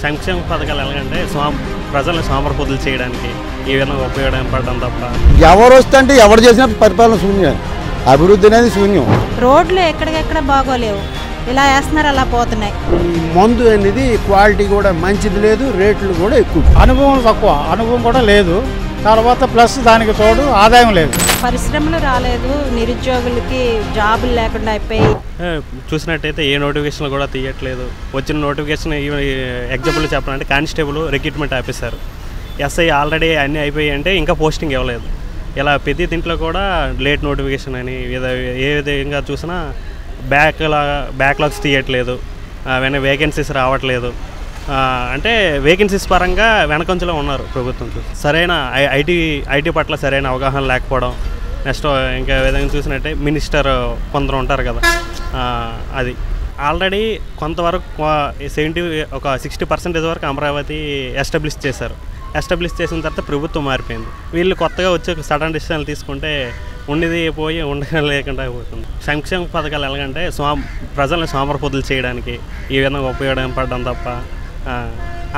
సంక్షేమ పథకాలు ఎలాగంటే ప్రజల్ని సోమరిపోతులు చేయడానికి ఈ విధంగా ఉపయోగపడడం తప్ప ఎవరు వస్తే అంటే ఎవరు చేసిన పరిపాలన శూన్యం, అభివృద్ధి అనేది శూన్యం. రోడ్లు ఎక్కడికెక్కడ బాగోలేవు, ఇలా వేస్తున్నారు అలా పోతున్నాయి. మందు అనేది క్వాలిటీ కూడా మంచిది లేదు, రేట్లు కూడా ఎక్కువ, అనుభవం తక్కువ, అనుభవం కూడా లేదు. తర్వాత ప్లస్ దానికి తోడు ఆదాయం లేదు. పరిశ్రమలు రాలేదు, నిరుద్యోగులకి జాబులు లేకుండా అయిపోయి. చూసినట్టయితే ఏ నోటిఫికేషన్ కూడా తీయట్లేదు. వచ్చిన నోటిఫికేషన్ ఎగ్జాంపుల్ చెప్పాలంటే కానిస్టేబుల్ రిక్రూట్మెంట్ ఆపేశారు. ఎస్ఐ ఆల్రెడీ అన్నీ అయిపోయి అంటే ఇంకా పోస్టింగ్ ఇవ్వలేదు. ఇలా ప్రతి దీంట్లో కూడా లేట్ నోటిఫికేషన్ అని ఏ విధంగా చూసినా బ్యాక్లాగ్స్ తీయట్లేదు, వేకెన్సీస్ రావట్లేదు. అంటే వేకెన్సీస్ పరంగా వెనకంచులో ఉన్నారు ప్రభుత్వం. సరైన ఐటీ పట్ల సరైన అవగాహన లేకపోవడం. నెక్స్ట్ ఇంకా విధంగా చూసినట్టే మినిస్టర్ కొందరు ఉంటారు కదా, అది ఆల్రెడీ కొంతవరకు ఒక 60% వరకు అమరావతి ఎస్టాబ్లిష్ చేశారు. ఎస్టాబ్లిష్ చేసిన తర్వాత ప్రభుత్వం మారిపోయింది. వీళ్ళు కొత్తగా వచ్చే సడన్ డిసిషన్లు తీసుకుంటే ఉండేది పోయి ఉండలేకుండా పోతుంది. సంక్షేమ పథకాలు ఎలాగంటే ప్రజల్ని సోమరిపోతులు చేయడానికి ఈ విధంగా ఉపయోగపడడం తప్ప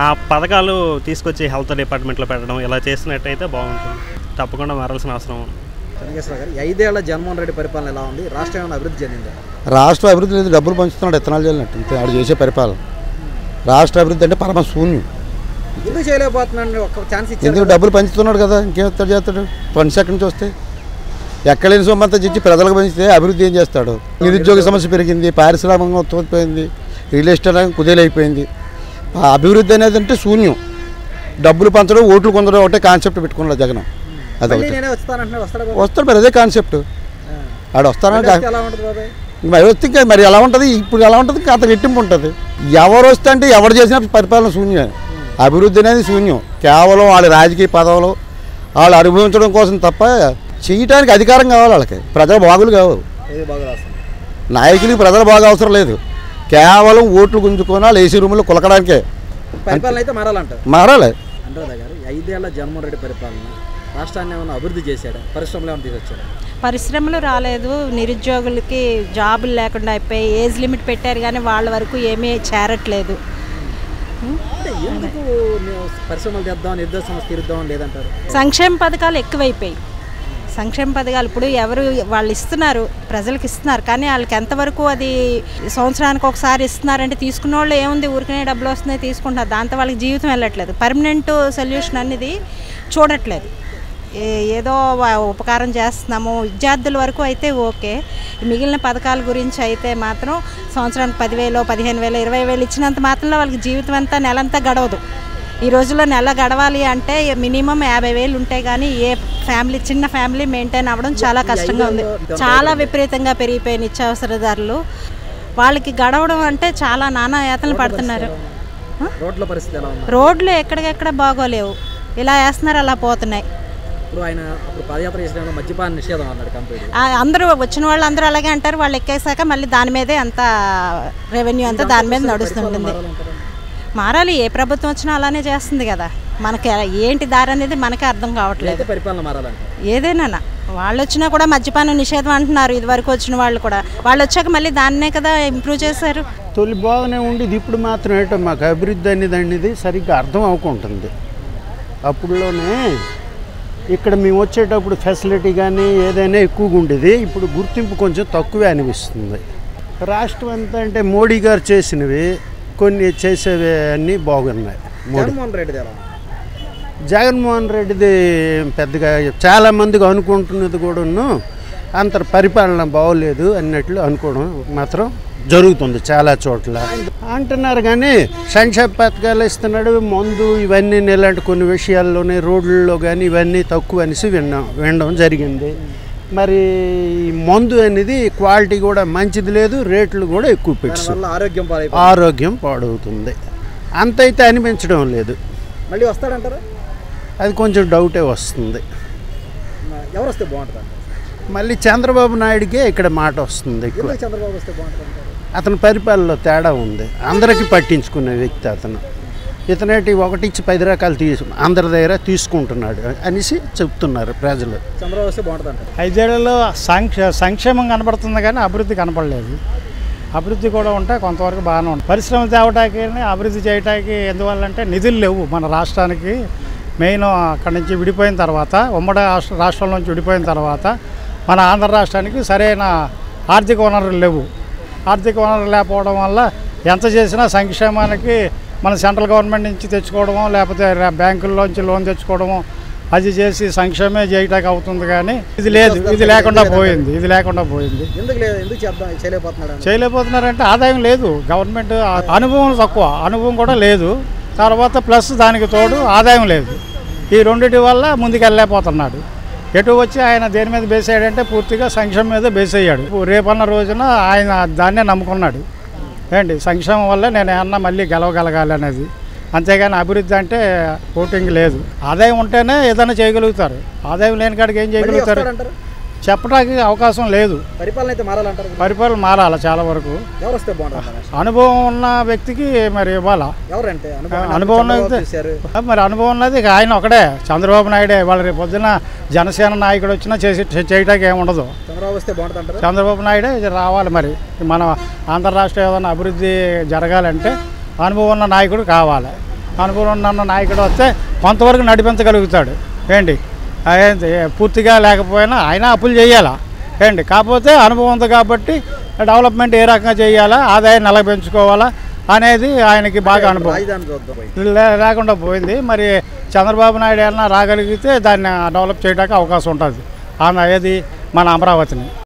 ఆ పథకాలు తీసుకొచ్చి హెల్త్ డిపార్ట్మెంట్లో పెట్టడం ఇలా చేసినట్టయితే బాగుంటుంది. తప్పకుండా మారాల్సిన అవసరం ఉంది. చెన్నకేశ్వర గారు, 5 ఏళ్ల జగన్మోహన్ రెడ్డి పరిపాలన ఎలా ఉంది? రాష్ట్రం ఏమైనా అభివృద్ధి చెందిందా? రాష్ట్ర అభివృద్ధి లేదు, డబ్బులు పంచుతున్నాడు, ఇత్తనాలు చేయాలంటే ఇంతే ఆడు చేసే పరిపాలన. రాష్ట్ర అభివృద్ధి అంటే పరమ శూన్యం. ఎందుకు చేయలేకపోతున్నాడు? ఒక ఛాన్స్ ఇచ్చి ఎందుకు డబ్బులు పంచుతున్నాడు కదా, ఇంకేస్తాడు చేస్తాడు. ఫండ్స్ ఎక్కడి నుంచి వస్తాయి? ఎక్కడైనా సొమ్మంతా ఇచ్చి ప్రజలకు పంచితే అభివృద్ధి ఏం చేస్తాడు? నిరుద్యోగ సమస్య పెరిగింది, పారిశ్రామికంగా ఉత్పత్తిపోయింది, రియల్ ఎస్టేట్ కుదేలైపోయింది. అభివృద్ధి అనేది అంటే శూన్యం. డబ్బులు పంచడం, ఓట్లు కొందడం ఒకటే కాన్సెప్ట్ పెట్టుకున్నాడు జగన్. అదే వస్తాడు మరి, అదే కాన్సెప్ట్. ఆడు వస్తానంటే మరి వస్తే ఇంకా మరి ఎలా ఉంటుంది? ఇప్పుడు ఎలా ఉంటుంది? అంత రెట్టింపు ఉంటుంది. ఎవరు వస్తే అంటే ఎవరు చేసిన పరిపాలన శూన్యం, అభివృద్ధి అనేది శూన్యం. కేవలం వాళ్ళ రాజకీయ పదవులు వాళ్ళు అనుభవించడం కోసం తప్ప చేయటానికి అధికారం కావాలి వాళ్ళకి. ప్రజల బాగులు కావు, నాయకులకి ప్రజల బాగా అవసరం లేదు. కేవలం ఓట్లు గుంజుకొని వాళ్ళు ఏసీ రూముల్లో కులకడానికే. పరిపాలన అయితే మారాలంటారు. మారాలి. అనురాధ గారు, 5 ఏళ్ల జగన్మోహన్ రెడ్డి పరిపాలన రాష్ట్రాన్ని ఏమైనా అభివృద్ధి చేశాడా? పరిశ్రమలు ఏమైనా తీసుకొచ్చాడా? పరిశ్రమలు రాలేదు, నిరుద్యోగులకి జాబులు లేకుండా అయిపోయి. ఏజ్ లిమిట్ పెట్టారు కానీ వాళ్ళ వరకు ఏమీ చేరట్లేదు. ఎందుకు పరిశ్రమలు తెద్దాం, నిర్దేశం తీరుద్దాం లేదంటారు? సంక్షేమ పథకాలు ఎక్కువైపోయి. సంక్షేమ పథకాలు ఇప్పుడు ఎవరు వాళ్ళు ఇస్తున్నారు, ప్రజలకు ఇస్తున్నారు, కానీ వాళ్ళకి ఎంతవరకు అది సంవత్సరానికి ఒకసారి ఇస్తున్నారంటే తీసుకున్న వాళ్ళు ఏముంది, ఊరికనే డబ్బులు వస్తున్నాయి తీసుకుంటున్నారు. దాంతో వాళ్ళకి జీవితం వెళ్ళట్లేదు. పర్మనెంట్ సొల్యూషన్ అనేది చూడట్లేదు. ఏదో ఉపకారం చేస్తున్నాము విద్యార్థుల వరకు అయితే ఓకే. మిగిలిన పథకాల గురించి అయితే మాత్రం సంవత్సరానికి 10,000, 15,000, 20,000 ఇచ్చినంత మాత్రంలో వాళ్ళకి జీవితం అంతా నెలంతా గడవదు. ఈ రోజుల్లో నెల గడవాలి అంటే మినిమం 50,000 ఉంటాయి, కానీ ఏ ఫ్యామిలీ, చిన్న ఫ్యామిలీ మెయింటైన్ అవ్వడం చాలా కష్టంగా ఉంది. చాలా విపరీతంగా పెరిగిపోయిన నిత్యావసర ధరలు. వాళ్ళకి గడవడం అంటే చాలా నానా యాతనలు పడుతున్నారు. రోడ్లు ఎక్కడికెక్కడ బాగోలేవు, ఇలా వేస్తున్నారు అలా పోతున్నాయి. అందరూ వచ్చిన వాళ్ళు అందరూ అలాగే అంటారు. వాళ్ళు ఎక్కేసాక మళ్ళీ దాని మీదే అంత రెవెన్యూ అంతా దాని మీద నడుస్తుంటుంది. మారాలి, ఏ ప్రభుత్వం వచ్చినా అలానే చేస్తుంది కదా. మనకి ఏంటి దారి అనేది మనకే అర్థం కావట్లేదు. ఏదైనా వాళ్ళు వచ్చినా కూడా మద్యపానం నిషేధం అంటున్నారు. ఇదివరకు వచ్చిన వాళ్ళు కూడా, వాళ్ళు వచ్చాక మళ్ళీ దాన్నే కదా ఇంప్రూవ్ చేశారు. తొలి బాగానే ఉండేది, ఇప్పుడు మాత్రం ఏంటో మాకు అభివృద్ధి అనేది సరిగ్గా అర్థం అవ్వకుంటుంది. అప్పుడులోనే ఇక్కడ మేము వచ్చేటప్పుడు ఫెసిలిటీ కానీ ఏదైనా ఎక్కువగా ఉండేది, ఇప్పుడు గుర్తింపు కొంచెం తక్కువే అనిపిస్తుంది. రాష్ట్రం అంతా అంటే మోడీ గారు చేసినవి కొన్ని చేసేవి అన్నీ బాగున్నాయి. జగన్మోహన్ రెడ్డిది పెద్దగా చాలామందికి అనుకుంటున్నది కూడాను అంత పరిపాలన బాగోలేదు అన్నట్లు అనుకోవడం మాత్రం జరుగుతుంది చాలా చోట్ల అంటున్నారు. కానీ సంక్షేమ పథకాలు ఇస్తున్నాడు, మందు ఇవన్నీ ఇలాంటి కొన్ని విషయాల్లోనే రోడ్లలో కానీ ఇవన్నీ తక్కువ అనేసి వినడం జరిగింది. మరి మందు అనేది క్వాలిటీ కూడా మంచిది లేదు, రేట్లు కూడా ఎక్కువ పెట్టి ఆరోగ్యం పాడవుతుంది. అంతైతే అనిపించడం లేదు. మళ్ళీ వస్తాడంటారా? అది కొంచెం డౌటే వస్తుంది. ఎవరు వస్తే బాగుంటుంది? మళ్ళీ చంద్రబాబు నాయుడికే ఇక్కడ మాట వస్తుంది ఎక్కువ. చంద్రబాబు వస్తే బాగుంటుంది. అతని పరిపాలనలో తేడా ఉంది. అందరికీ పట్టించుకునే వ్యక్తి అతను. ఇతనేటి 1 ఇచ్చి 10 రకాలు అందరి దగ్గర తీసుకుంటున్నాడు అనేసి చెప్తున్నారు ప్రజలు. చంద్రబాబు వస్తే బాగుంటుంది. 5 ఏళ్లలో సంక్షేమం కనబడుతుంది కానీ అభివృద్ధి కనపడలేదు. అభివృద్ధి కూడా ఉంటే కొంతవరకు బాగానే ఉంటుంది. పరిశ్రమ తేవటానికి అభివృద్ధి చేయడానికి ఎందువల్లంటే నిధులు లేవు మన రాష్ట్రానికి. మెయిన్ అక్కడి నుంచి విడిపోయిన తర్వాత, ఉమ్మడి రాష్ట్రం నుంచి విడిపోయిన తర్వాత మన ఆంధ్ర రాష్ట్రానికి సరైన ఆర్థిక వనరులు లేవు. ఆర్థిక వనరులు లేకపోవడం వల్ల ఎంత చేసినా సంక్షేమానికి మన సెంట్రల్ గవర్నమెంట్ నుంచి తెచ్చుకోవడమో లేకపోతే బ్యాంకుల్లోంచి లోన్ తెచ్చుకోవడమో అది చేసి సంక్షేమే చేయటానికి అవుతుంది. కానీ ఇది లేదు, ఇది లేకుండా పోయింది. చేయలేకపోతున్నారంటే ఆదాయం లేదు, గవర్నమెంట్ అనుభవం తక్కువ, అనుభవం కూడా లేదు. తర్వాత ప్లస్ దానికి తోడు ఆదాయం లేదు. ఈ రెండింటి వల్ల ముందుకెళ్ళలేకపోతున్నాడు. ఎటు వచ్చి ఆయన దేని మీద బేస్ అయ్యాడంటే పూర్తిగా సంక్షేమం మీద బేస్ అయ్యాడు. రేపన్న రోజున ఆయన దాన్నే నమ్ముకున్నాడు. సంక్షేమం వల్ల నేను ఏమన్నా మళ్ళీ గెలవగలగాలి అనేది. అంతేగాని అభివృద్ధి అంటే ఓటింగ్ లేదు. ఆదాయం ఉంటేనే ఏదైనా చేయగలుగుతారు. ఆదాయం లేని కాడికి ఏం చేయగలుగుతారు చెప్పడానికి అవకాశం లేదు. పరిపాలన మారాలి చాలా వరకు. అనుభవం ఉన్న వ్యక్తికి మరి ఇవ్వాలా. అనుభవం ఉన్న వ్యక్తి మరి అనుభవం ఉన్నది ఆయన ఒకడే, చంద్రబాబు నాయుడే. వాళ్ళ రేపు పొద్దున జనసేన నాయకుడు వచ్చినా చేయటానికి ఏముండదు. చంద్రబాబు నాయుడే రావాలి. మరి మన ఆంధ్ర రాష్ట్రం ఏదైనా అభివృద్ధి జరగాలంటే అనుభవం ఉన్న నాయకుడు కావాలి. అనుభవం ఉన్న నాయకుడు వస్తే కొంతవరకు నడిపించగలుగుతాడు. పూర్తిగా లేకపోయినా ఆయన అప్పులు చేయాలా. కాకపోతే అనుభవం ఉంది కాబట్టి డెవలప్మెంట్ ఏ రకంగా చేయాలా, ఆదాయాన్ని ఎలా పెంచుకోవాలా అనేది ఆయనకి బాగా అనుభవం లేకుండా పోయింది. మరి చంద్రబాబు నాయుడు ఏమన్నా రాగలిగితే దాన్ని డెవలప్ చేయడానికి అవకాశం ఉంటుంది. ఏది మన అమరావతిని.